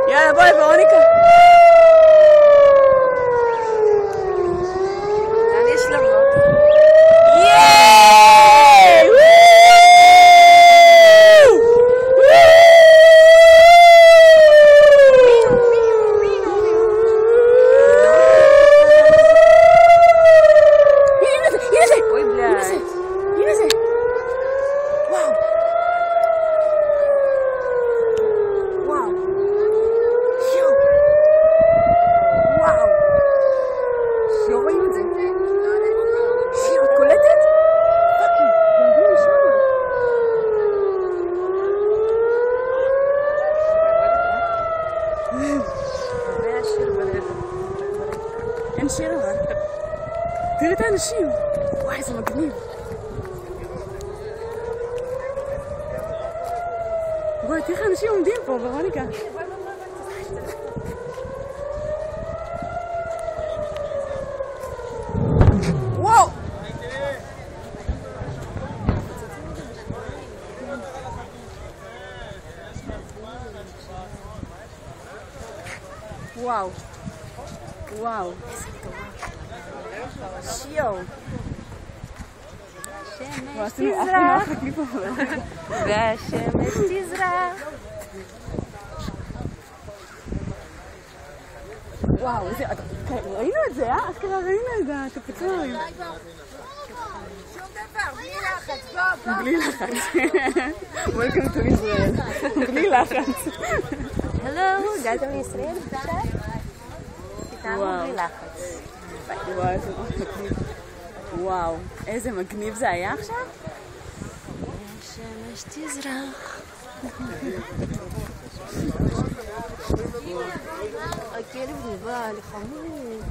יאללה, בואי, ורוניקה. לאן יש לראות? ייי! אין שיר אבל. תראי את האנשים. וואי, זה מגניב. וואי, תראי איך האנשים עומדים פה, ורוניקה. וואו! וואו. וואו. שיו. השמש תזרח. והשמש תזרח. וואו, ראינו את זה, אשכרה ראינו את זה, הטפצורים. שום דבר, בלי לחץ, בוא. בלי לחץ. Welcome to Israel. בלי לחץ. הלו, הגעתם לישראל עכשיו? איתנו בלי לחץ. וואו, איזה מגניב. וואו, איזה מגניב זה היה עכשיו? השמש תזרח. הכלב נבהל, חמוד.